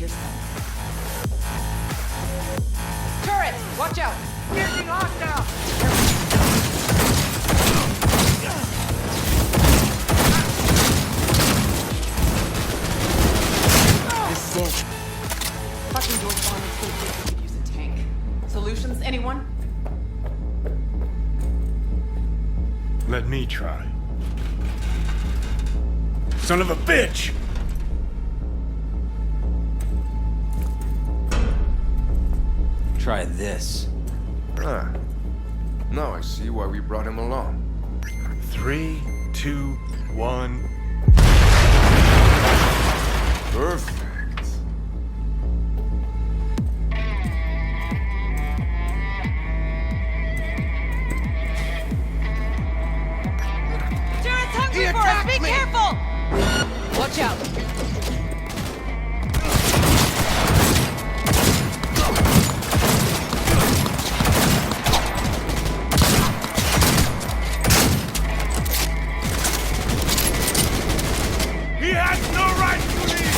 this time. Turret! Watch out! Getting hostile! This is it. Fucking door farmers still think we could use a tank. Solutions, anyone? Let me try. Son of a bitch! Try this. Ah. Now I see why we brought him along. 3, 2, 1. Perfect. Turret's hungry for us! Be careful! Watch out! He has no right to leave!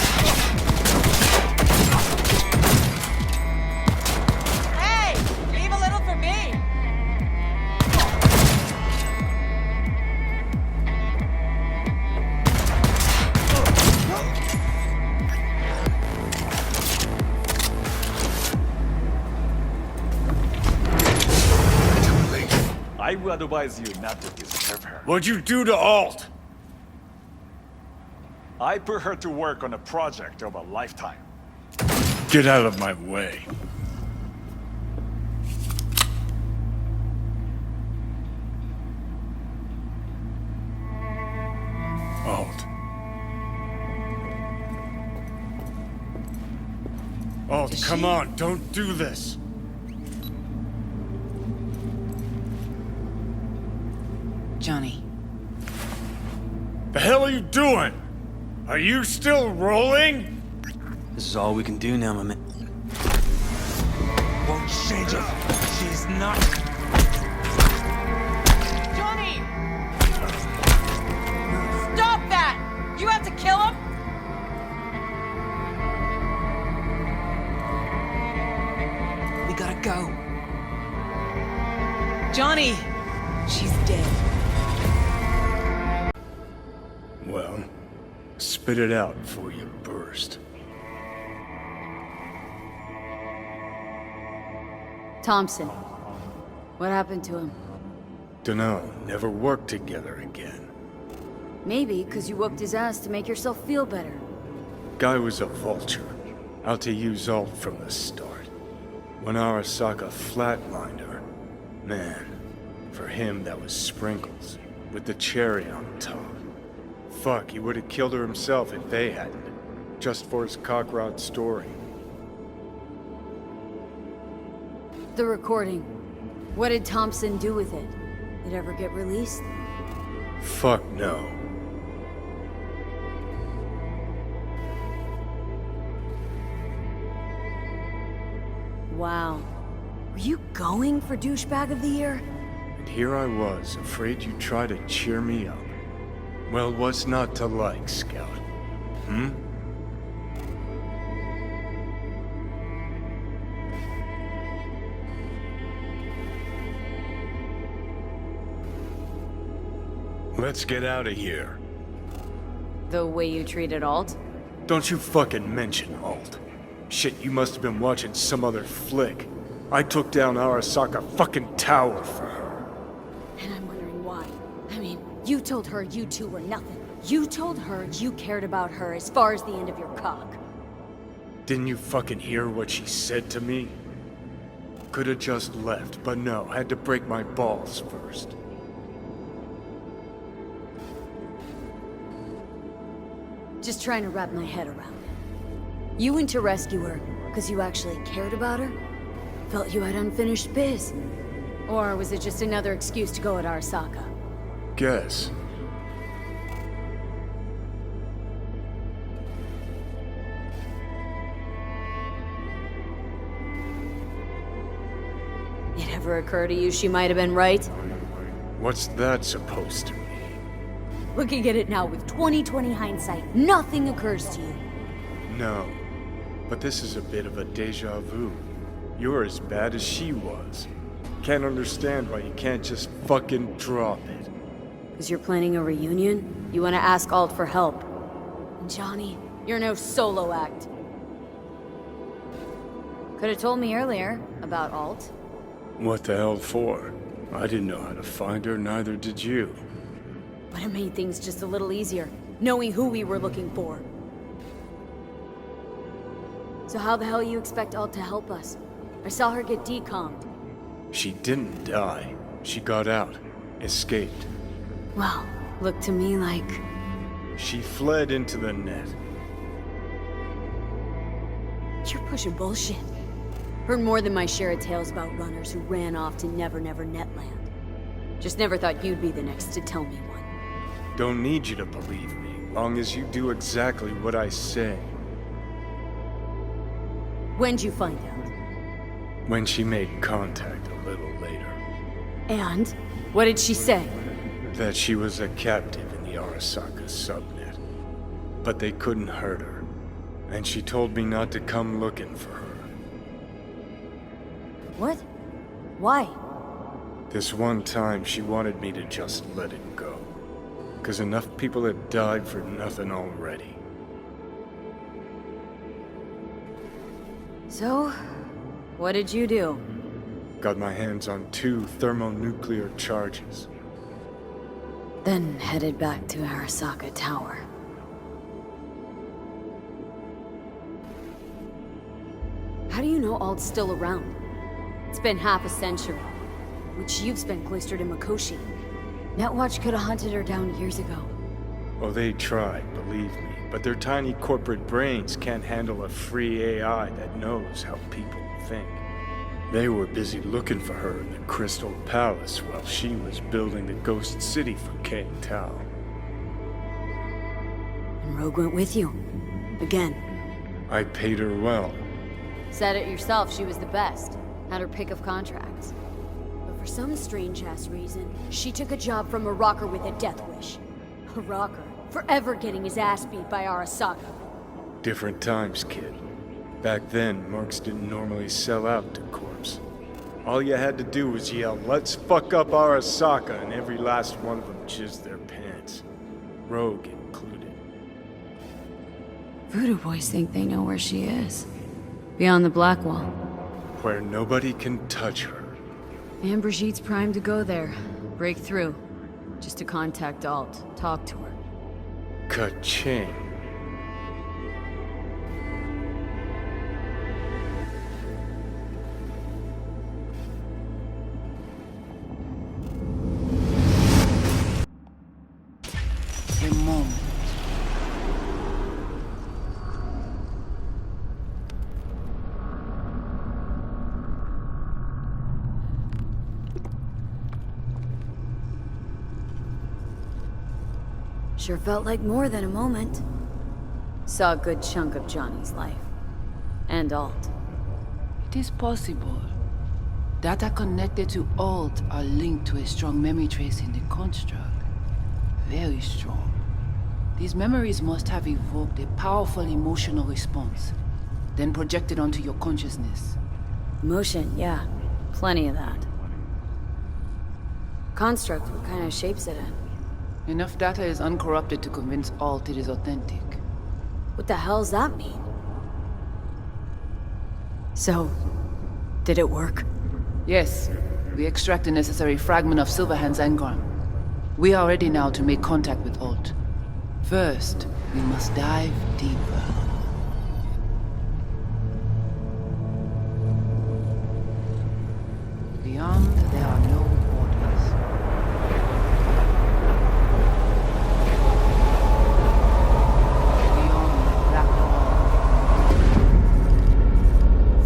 Hey! Leave a little for me! I will advise you not to disturb her. What'd you do to Alt? I put her to work on a project of a lifetime. Get out of my way. Alt. Alt, come on, don't do this. Johnny. The hell are you doing? Are you still rolling? This is all we can do now, my man. Won't change it. She's not. Johnny! Stop that! You have to kill him? We gotta go. Johnny! She's dead. Well, spit it out before you burst. Thompson. What happened to him? Dunno, never worked together again. Maybe because you whooped his ass to make yourself feel better. Guy was a vulture, out to use Alt from the start. When Arasaka flatlined her, man, for him that was sprinkles, with the cherry on top. Fuck, he would have killed her himself if they hadn't, just for his cockrod story. The recording. What did Thompson do with it? Did it ever get released? Fuck no. Wow. Were you going for Douchebag of the Year? And here I was, afraid you'd try to cheer me up. Well, what's not to like, Scout? Hmm? Let's get out of here. The way you treated Alt? Don't you fucking mention Alt. Shit, you must have been watching some other flick. I took down Arasaka fucking tower for her. And I'm wondering why. I mean, you told her you two were nothing. You told her you cared about her as far as the end of your cock. Didn't you fucking hear what she said to me? Could have just left, but no, had to break my balls first. Just trying to wrap my head around it. You went to rescue her because you actually cared about her? Felt you had unfinished biz? Or was it just another excuse to go at Arasaka? Guess. It ever occur to you she might have been right? What's that supposed to mean? Looking at it now with 20/20 hindsight, nothing occurs to you. No. But this is a bit of a deja vu. You're as bad as she was. Can't understand why you can't just fucking drop it. Because you're planning a reunion? You want to ask Alt for help? Johnny, you're no solo act. Could have told me earlier about Alt. What the hell for? I didn't know how to find her, neither did you. But it made things just a little easier, knowing who we were looking for. So how the hell you expect Alt to help us? I saw her get decommed. She didn't die. She got out. Escaped. Well, looked to me like... She fled into the net. You're pushing bullshit. Heard more than my share of tales about runners who ran off to Never Never Netland. Just never thought you'd be the next to tell me one. Don't need you to believe me, long as you do exactly what I say. When'd you find out? When she made contact a little later. And? What did she say? That she was a captive in the Arasaka subnet. But they couldn't hurt her. And she told me not to come looking for her. What? Why? This one time she wanted me to just let it go. 'Cause enough people had died for nothing already. So, what did you do? Got my hands on 2 thermonuclear charges. Then headed back to Arasaka Tower. How do you know Alt's still around? It's been half a century, which you've spent cloistered in Mikoshi. Netwatch could have hunted her down years ago. Oh, they tried, believe me, but their tiny corporate brains can't handle a free AI that knows how people think. They were busy looking for her in the Crystal Palace while she was building the Ghost City for King Tao. And Rogue went with you. Again. I paid her well. Said it yourself, she was the best. Had her pick of contracts. But for some strange-ass reason, she took a job from a rocker with a death wish. A rocker, forever getting his ass beat by Arasaka. Different times, kid. Back then, mercs didn't normally sell out to corps. All you had to do was yell, "Let's fuck up Arasaka," and every last one of them jizzed their pants. Rogue included. Voodoo boys think they know where she is. Beyond the Black Wall. Where nobody can touch her. And Brigitte's primed to go there. Break through. Just to contact Alt. Talk to her. Ka-ching. A moment. Sure felt like more than a moment. Saw a good chunk of Johnny's life. And Alt. It is possible. Data connected to Alt are linked to a strong memory trace in the construct. Very strong. These memories must have evoked a powerful emotional response, then projected onto your consciousness. Emotion, yeah. Plenty of that. Construct, what kind of shape's it in? Enough data is uncorrupted to convince Alt it is authentic. What the hell's that mean? So, did it work? Yes, we extract the necessary fragment of Silverhand's engram. We are ready now to make contact with Alt. First, we must dive deeper. Beyond, there are no borders. Beyond the black wall.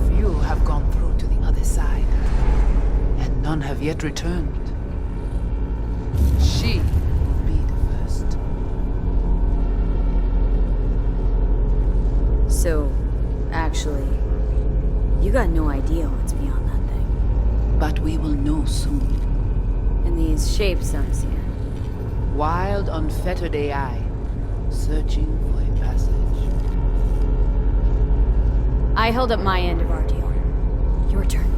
Few have gone through to the other side, and none have yet returned. She will be the first. So, actually, you got no idea what's beyond that thing. But we will know soon. And these shapes I'm seeing. Wild, unfettered AI, searching for a passage. I held up my end of our deal. Your turn.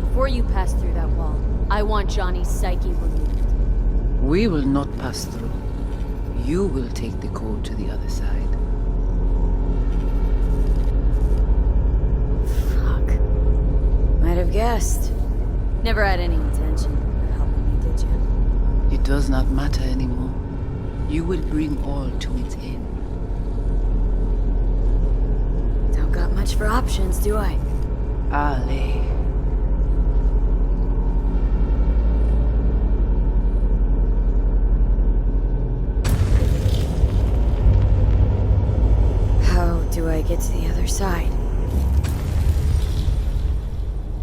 Before you pass through that wall, I want Johnny's psyche removed. We will not pass through. You will take the code to the other side. Fuck. Might have guessed. Never had any intention of helping me, did you? It does not matter anymore. You will bring all to its end. Don't got much for options, do I? Ale. How do I get to the other side?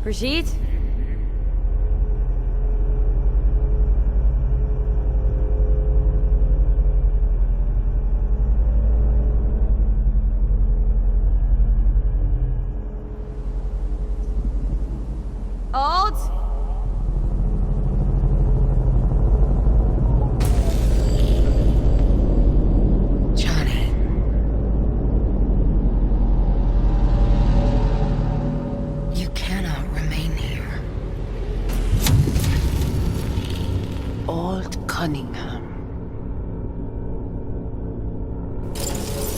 Brigitte? Alt? Johnny. You cannot remain here. Alt Cunningham.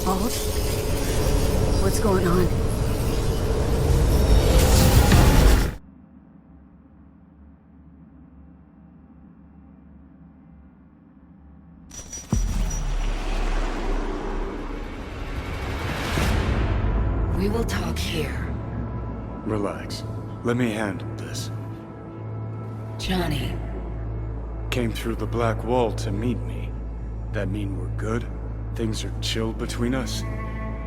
Alt? What's going on? We will talk here. Relax. Let me handle this. Johnny, Came through the black wall to meet me. That mean we're good? Things are chill between us?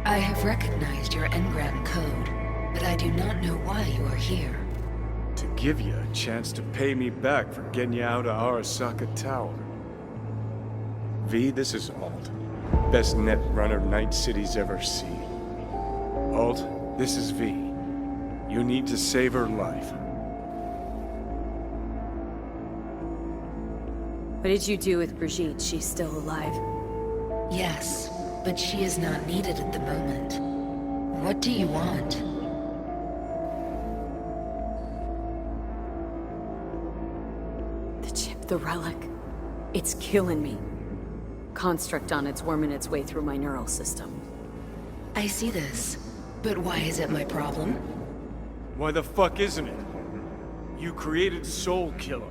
I have recognized your engram code, but I do not know why you are here. To give you a chance to pay me back for getting you out of Arasaka Tower. V, this is Alt. Best net runner Night City's ever seen. Alt, this is V. You need to save her life. What did you do with Brigitte? She's still alive. Yes, but she is not needed at the moment. What do you want? The chip, the relic. It's killing me. Construct on it's worming its way through my neural system. I see this, but why is it my problem? Why the fuck isn't it? You created Soul Killer.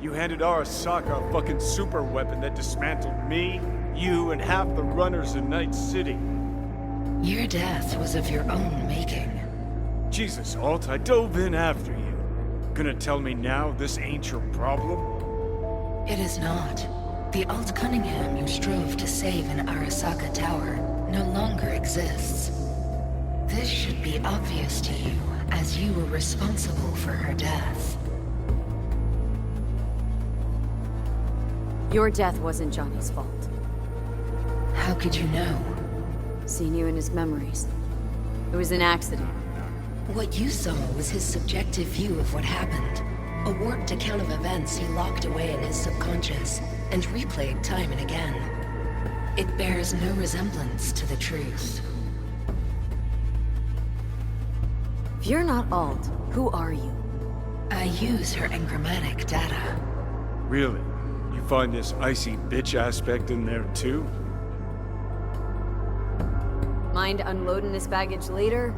You handed Arasaka a fucking super weapon that dismantled me, you, and half the runners in Night City. Your death was of your own making. Jesus, Alt, I dove in after you. Gonna tell me now this ain't your problem? It is not. The Alt Cunningham you strove to save in Arasaka Tower no longer exists. This should be obvious to you, as you were responsible for her death. Your death wasn't Johnny's fault. How could you know? Seen you in his memories. It was an accident. What you saw was his subjective view of what happened. A warped account of events he locked away in his subconscious and replayed time and again. It bears no resemblance to the truth. If you're not Alt, who are you? I use her engrammatic data. Really? You find this icy bitch aspect in there too? Mind unloading this baggage later?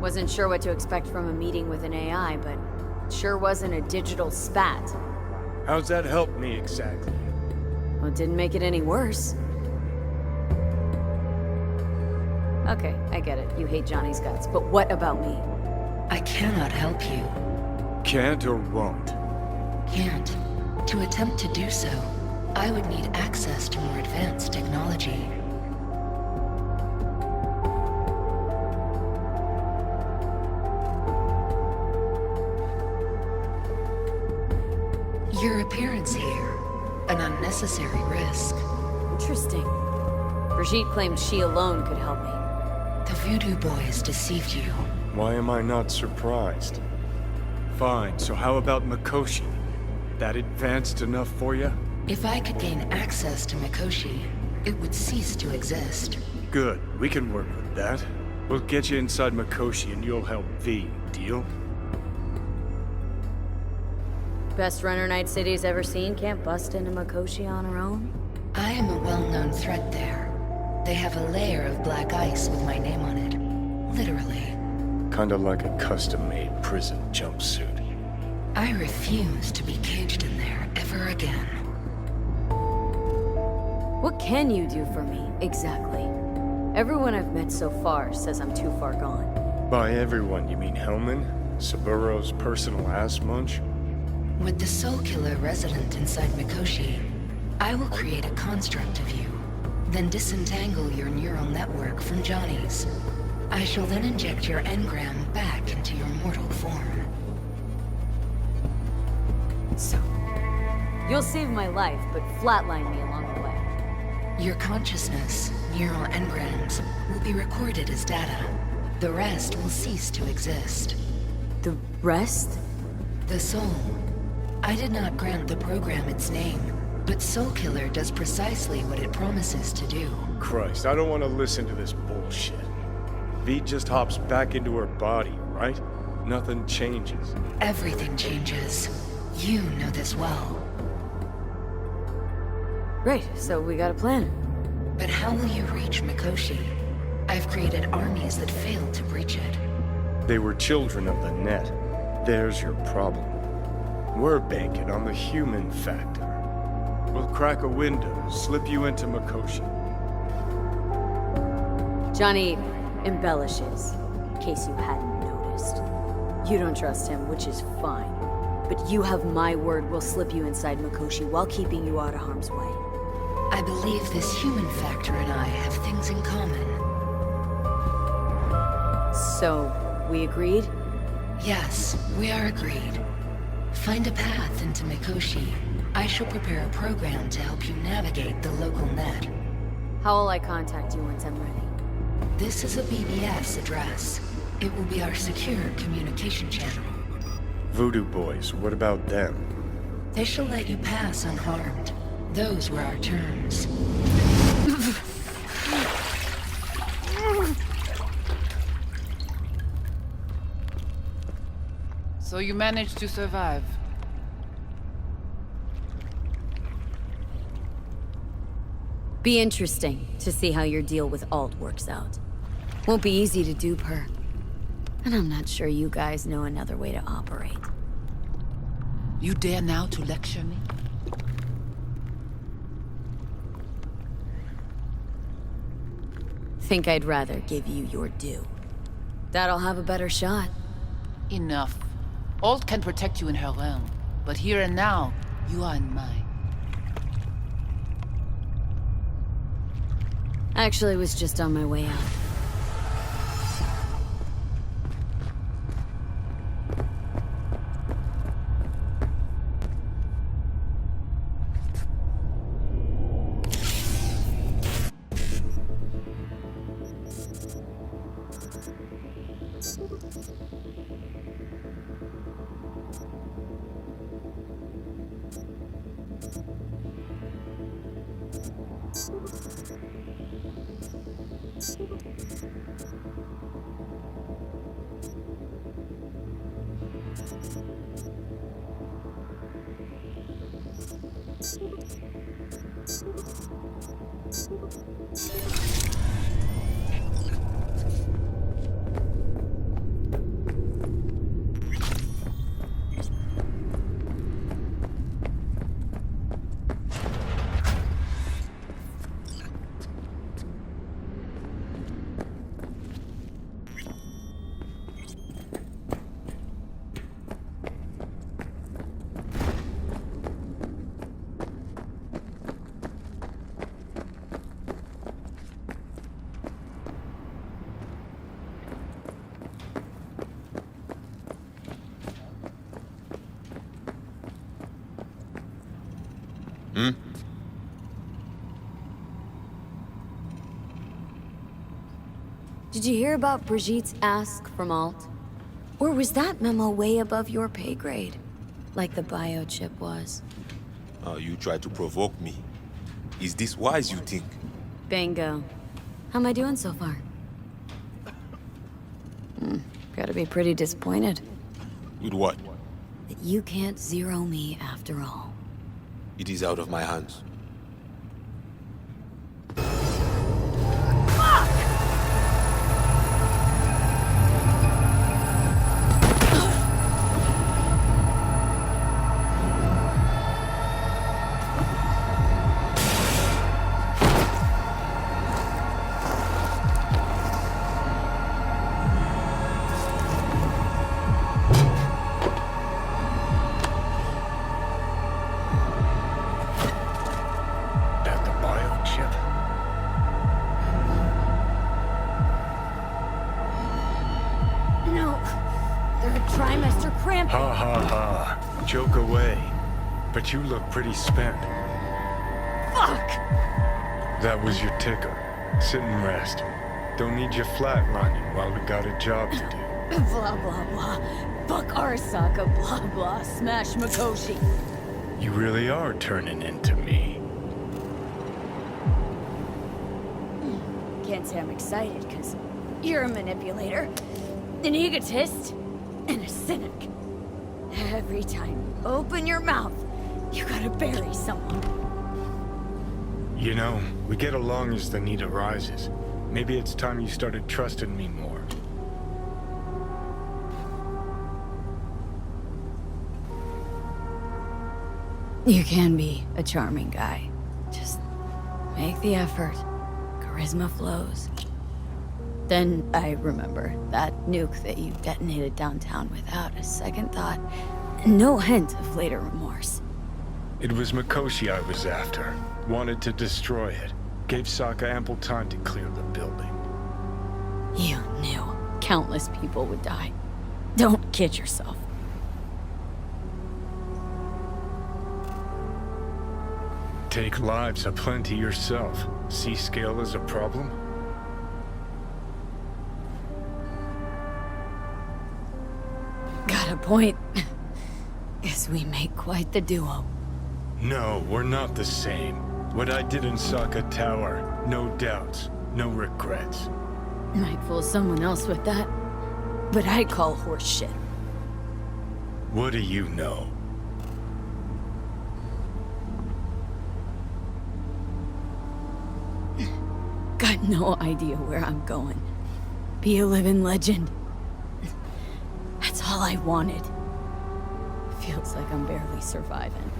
Wasn't sure what to expect from a meeting with an AI, but sure wasn't a digital spat. How's that help me exactly? Well, it didn't make it any worse. Okay, I get it. You hate Johnny's guts, but what about me? I cannot help you. Can't or won't? Can't. To attempt to do so, I would need access to more advanced technology. Your appearance here, an unnecessary risk. Interesting. Brigitte claimed she alone could help me. The Voodoo Boys deceived you. Why am I not surprised? Fine, so how about Mikoshi? That advanced enough for you? If I could gain access to Mikoshi, it would cease to exist. Good, we can work with that. We'll get you inside Mikoshi and you'll help V. Deal? Best runner Night City's ever seen can't bust into Mikoshi on her own? I am a well-known threat there. They have a layer of black ice with my name on it. Literally. Kinda like a custom-made prison jumpsuit. I refuse to be caged in there ever again. What can you do for me, exactly? Everyone I've met so far says I'm too far gone. By everyone, you mean Hellman? Saburo's personal ass munch? With the Soul Killer resident inside Mikoshi, I will create a construct of you, then disentangle your neural network from Johnny's. I shall then inject your engram back into your mortal form. So, you'll save my life, but flatline me along the way. Your consciousness, neural engrams, will be recorded as data. The rest will cease to exist. The rest? The soul. I did not grant the program its name, but Soul Killer does precisely what it promises to do. Christ, I don't want to listen to this bullshit. V just hops back into her body, right? Nothing changes. Everything changes. You know this well. Great, so we got a plan. But how will you reach Mikoshi? I've created armies that failed to breach it. They were children of the net. There's your problem. We're banking on the human factor. We'll crack a window, slip you into Mikoshi. Johnny embellishes, in case you hadn't noticed. You don't trust him, which is fine. But you have my word we'll slip you inside Mikoshi while keeping you out of harm's way. I believe this human factor and I have things in common. So, we agreed? Yes, we are agreed. Find a path into Mikoshi. I shall prepare a program to help you navigate the local net. How will I contact you once I'm ready? This is a BBS address. It will be our secure communication channel. Voodoo boys, what about them? They shall let you pass unharmed. Those were our terms. So you managed to survive. Be interesting to see how your deal with Alt works out. Won't be easy to dupe her. And I'm not sure you guys know another way to operate. You dare now to lecture me? Think I'd rather give you your due. That'll have a better shot. Enough. Alt can protect you in her realm, but here and now, you are in mine. Actually, was just on my way out. Did you hear about Brigitte's ask from Alt? Or was that memo way above your pay grade? Like the biochip was? You try to provoke me. Is this wise, you think? Bingo. How am I doing so far? Gotta be pretty disappointed With what? that you can't zero me after all. It is out of my hands. That the biochip? No. Third trimester cramp. Ha ha ha. Joke away. But you look pretty spent. Fuck! That was your ticker. Sit and rest. Don't need you flatlining while we got a job to do. Blah, blah, blah. Fuck Arasaka, blah, blah. Smash Mikoshi. You really are turning into me. Can't say I'm excited, because you're a manipulator, an egotist, and a cynic. Every time you open your mouth, you gotta bury someone. You know, we get along as the need arises. Maybe it's time you started trusting me more. You can be a charming guy. Just make the effort. Charisma flows. Then I remember that nuke that you detonated downtown without a second thought. No hint of later remorse. It was Mikoshi I was after. Wanted to destroy it. Gave Sokka ample time to clear the building. You knew countless people would die. Don't kid yourself. Take lives aplenty yourself. See scale as a problem? Got a point. Guess we make quite the duo. No, we're not the same. What I did in Sokka Tower, no doubts, no regrets. Might fool someone else with that, but I call horse shit. What do you know? Got no idea where I'm going. Be a living legend. That's all I wanted. Feels like I'm barely surviving.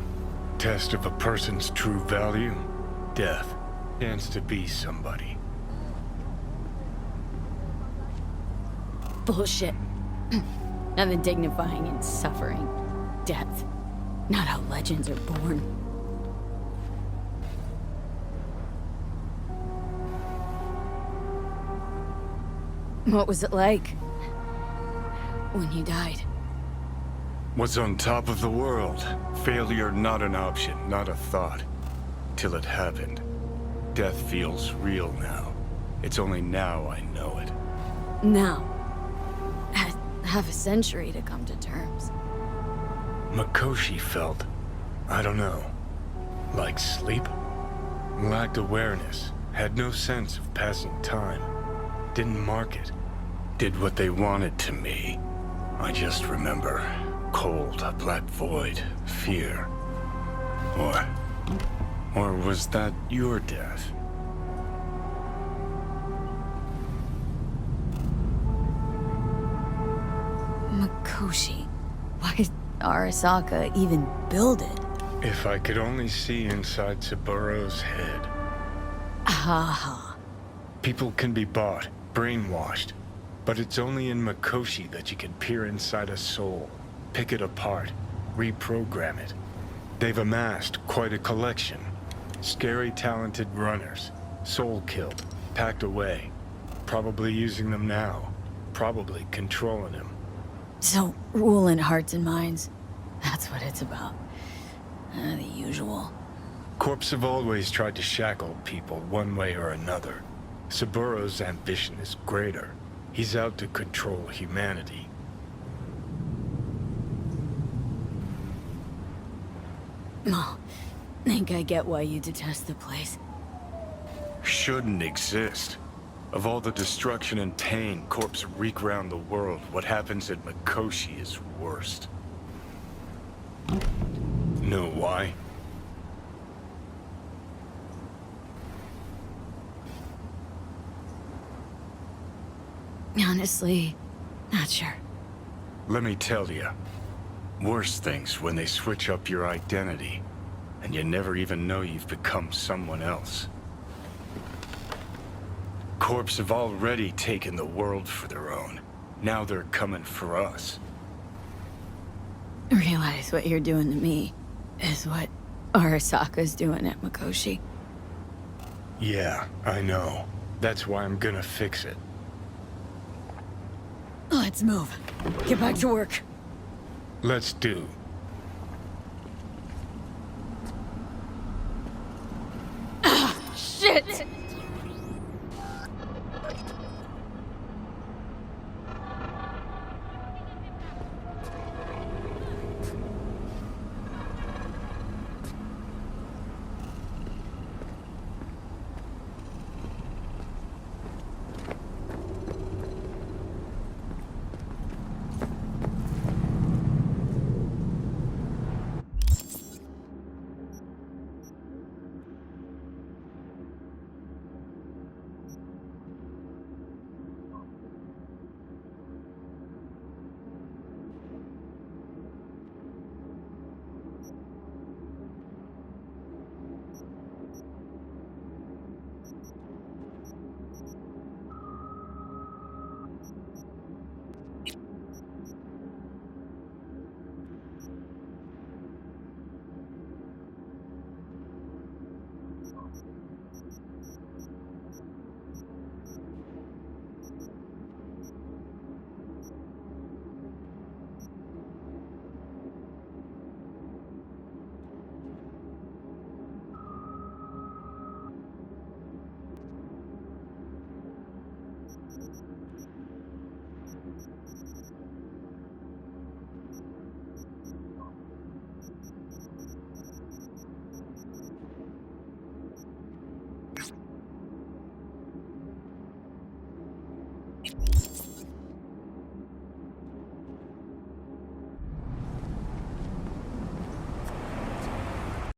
Test of a person's true value? Death. Chance to be somebody. Bullshit. Nothing dignifying in suffering. Death. Not how legends are born. What was it like when you died? Was on top of the world. Failure not an option, not a thought. Till it happened. Death feels real now. It's only now I know it. Now. Had half a century to come to terms. Mikoshi felt, I don't know, like sleep? Lacked awareness, had no sense of passing time. Didn't mark it. Did what they wanted to me. I just remember cold, a black void, fear. Or was that your death? Mikoshi. Why did Arasaka even build it? If I could only see inside Saburo's head. Ha. People can be bought, brainwashed. But it's only in Mikoshi that you can peer inside a soul, pick it apart, reprogram it. They've amassed quite a collection. Scary, talented runners, soul killed, packed away. Probably using them now. Probably controlling him. So, ruling hearts and minds. That's what it's about. The usual. Corps have always tried to shackle people one way or another. Saburo's ambition is greater. He's out to control humanity. Oh, think I get why you detest the place. Shouldn't exist. Of all the destruction and pain corpse wreak round the world, what happens at Mikoshi is worst. Know why? Honestly, not sure. Let me tell you. Worse things when they switch up your identity, and you never even know you've become someone else. Corps have already taken the world for their own. Now they're coming for us. Realize what you're doing to me is what Arasaka's doing at Mikoshi. Yeah, I know. That's why I'm gonna fix it. Let's move. Get back to work. Let's do. Shit!